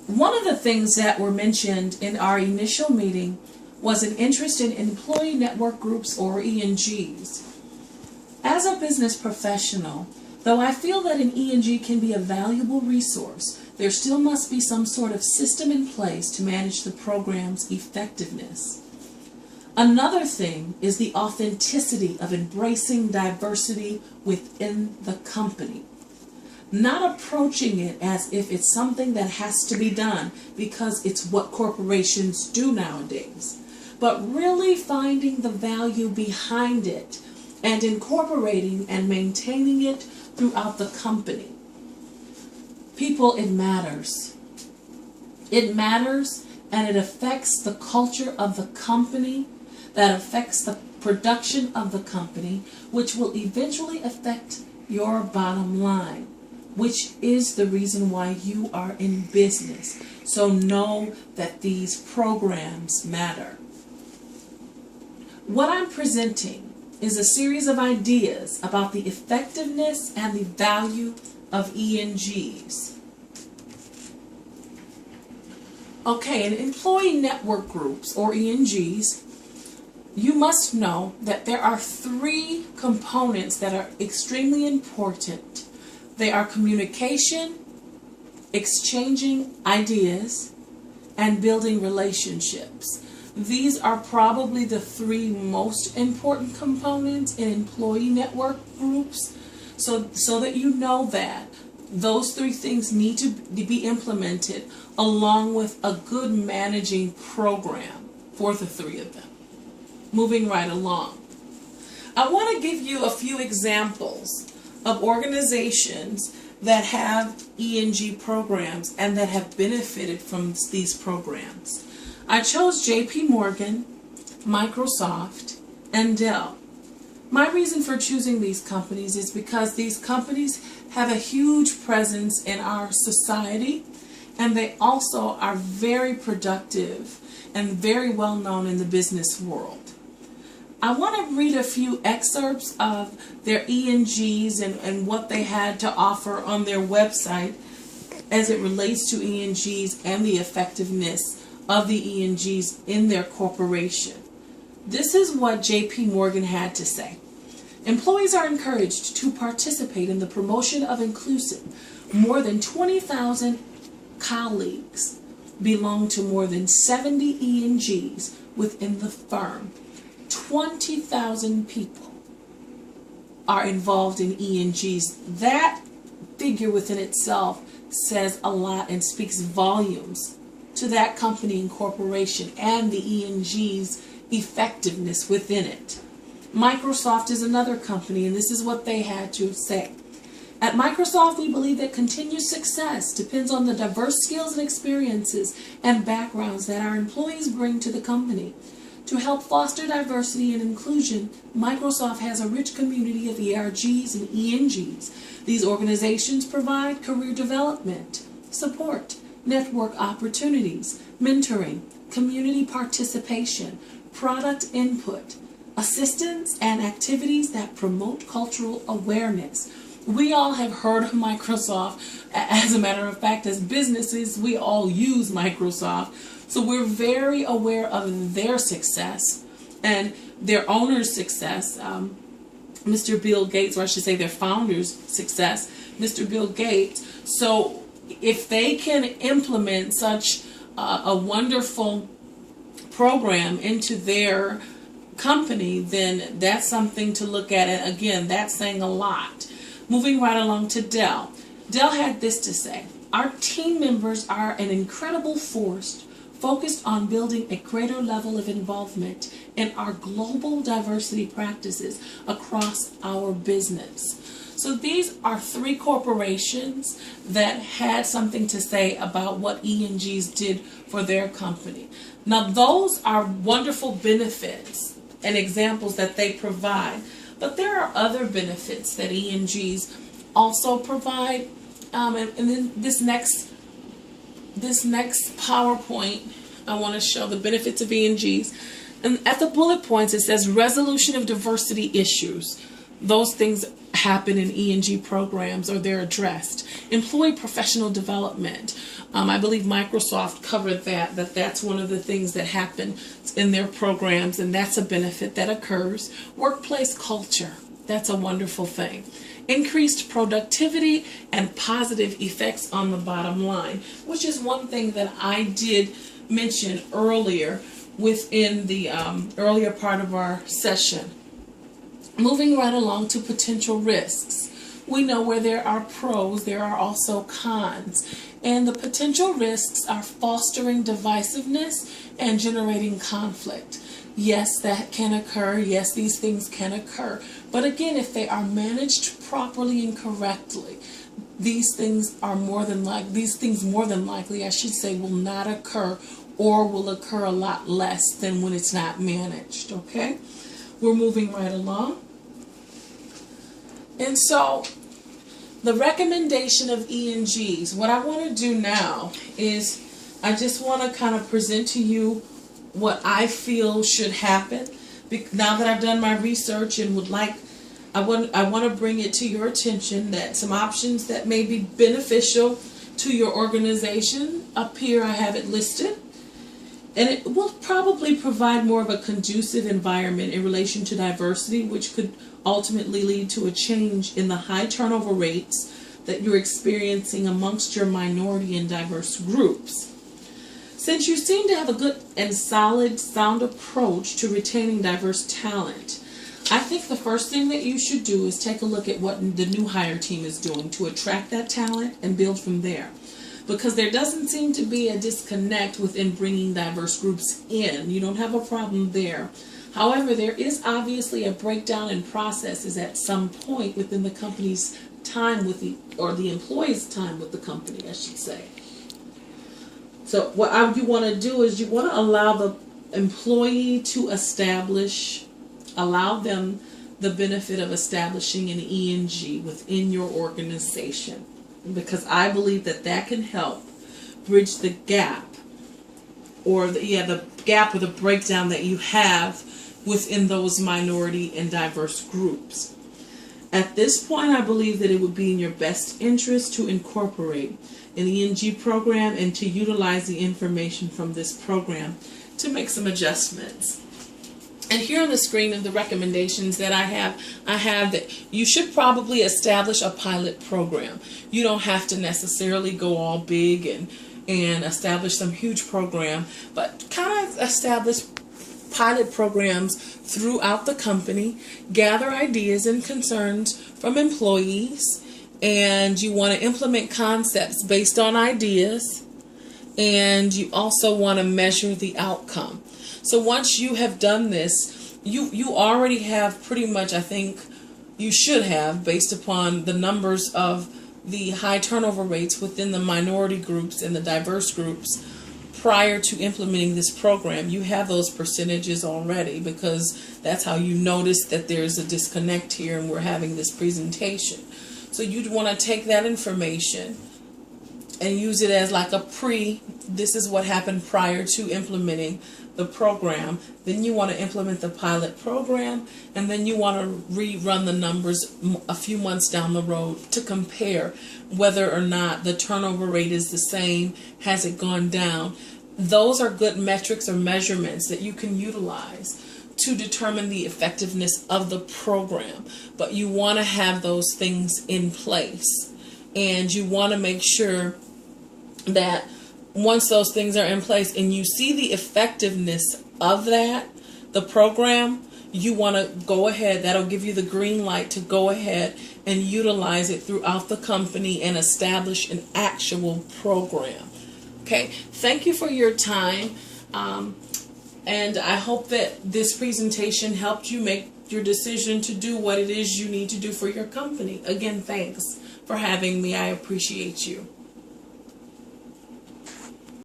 One of the things that were mentioned in our initial meeting was an interest in employee network groups, or E&Gs. As a business professional, though I feel that an E&G can be a valuable resource, there still must be some sort of system in place to manage the program's effectiveness. Another thing is the authenticity of embracing diversity within the company. Not approaching it as if it's something that has to be done because it's what corporations do nowadays, but really finding the value behind it and incorporating and maintaining it throughout the company. People, it matters. It matters, and it affects the culture of the company, that affects the production of the company, which will eventually affect your bottom line, which is the reason why you are in business. So know that these programs matter. What I'm presenting is a series of ideas about the effectiveness and the value of E&Gs. Okay, in employee network groups, or E&Gs, you must know that there are three components that are extremely important. They are communication, exchanging ideas, and building relationships. These are probably the three most important components in employee network groups, so that you know that those three things need to be implemented along with a good managing program for the three of them. Moving right along, I want to give you a few examples of organizations that have E&G programs and that have benefited from these programs. I chose JP Morgan, Microsoft, and Dell. My reason for choosing these companies is because these companies have a huge presence in our society, and they also are very productive and very well known in the business world. I want to read a few excerpts of their E&Gs and what they had to offer on their website as it relates to E&Gs and the effectiveness of the E&Gs in their corporation. This is what JP Morgan had to say. Employees are encouraged to participate in the promotion of inclusion. More than 20,000 colleagues belong to more than 70 E&Gs within the firm. 20,000 people are involved in E&Gs. That figure within itself says a lot and speaks volumes to that company and corporation and the E&G's effectiveness within it. Microsoft is another company, and this is what they had to say. At Microsoft, we believe that continued success depends on the diverse skills and experiences and backgrounds that our employees bring to the company. To help foster diversity and inclusion, Microsoft has a rich community of ERGs and E&Gs. These organizations provide career development, support, network opportunities, mentoring, community participation, product input, assistance, and activities that promote cultural awareness. We all have heard of Microsoft. As a matter of fact, as businesses, we all use Microsoft. So we're very aware of their success and their owner's success. Mr. Bill Gates, or I should say their founder's success, Mr. Bill Gates. So if they can implement such a wonderful program into their company, then that's something to look at. And again, that's saying a lot. Moving right along to Dell. Dell had this to say: our team members are an incredible force focused on building a greater level of involvement in our global diversity practices across our business. So these are three corporations that had something to say about what E&Gs did for their company. Now those are wonderful benefits and examples that they provide, but there are other benefits that E&Gs also provide. And then this next PowerPoint, I want to show the benefits of E&Gs. And at the bullet points, it says resolution of diversity issues. Those things happen in E&G programs, or they're addressed. Employee professional development. I believe Microsoft covered that's one of the things that happen in their programs, and that's a benefit that occurs. Workplace culture. That's a wonderful thing. Increased productivity and positive effects on the bottom line, which is one thing that I did mention earlier within the earlier part of our session. Moving right along to potential risks. We know where there are pros, there are also cons. And the potential risks are fostering divisiveness and generating conflict. Yes, that can occur. Yes, these things can occur. But again, if they are managed properly and correctly, these things more than likely, I should say, will not occur, or will occur a lot less than when it's not managed. Okay? We're moving right along. And so the recommendation of E&Gs, what I want to do now is I just want to kind of present to you what I feel should happen. Now that I've done my research and I want to bring it to your attention that some options that may be beneficial to your organization, up here I have it listed. And it will probably provide more of a conducive environment in relation to diversity, which could ultimately lead to a change in the high turnover rates that you're experiencing amongst your minority and diverse groups. Since you seem to have a good and solid, sound approach to retaining diverse talent, I think the first thing that you should do is take a look at what the new hire team is doing to attract that talent and build from there. Because there doesn't seem to be a disconnect within bringing diverse groups in. You don't have a problem there. However, there is obviously a breakdown in processes at some point within the company's time with the employee's time with the company, I should say. So what you want to do is you want to allow the employee to allow them the benefit of establishing an E&G within your organization. Because I believe that can help bridge the gap, or the gap or the breakdown that you have within those minority and diverse groups. At this point, I believe that it would be in your best interest to incorporate an E&G program and to utilize the information from this program to make some adjustments. And here on the screen are the recommendations that I have that you should probably establish a pilot program. You don't have to necessarily go all big and establish some huge program, but kind of establish pilot programs throughout the company, gather ideas and concerns from employees, and you want to implement concepts based on ideas, and you also want to measure the outcome. So once you have done this, you already have pretty much, I think you should have, based upon the numbers of the high turnover rates within the minority groups and the diverse groups prior to implementing this program, you have those percentages already, because that's how you notice that there's a disconnect here and we're having this presentation. So you'd want to take that information and use it as like this is what happened prior to implementing the program. Then you want to implement the pilot program, and then you want to rerun the numbers a few months down the road to compare whether or not the turnover rate is the same, has it gone down. Those are good metrics or measurements that you can utilize to determine the effectiveness of the program. But you want to have those things in place, and you want to make sure that once those things are in place and you see the effectiveness of the program, you want to go ahead. That'll give you the green light to go ahead and utilize it throughout the company and establish an actual program. Okay, thank you for your time. And I hope that this presentation helped you make your decision to do what it is you need to do for your company. Again, thanks for having me. I appreciate you.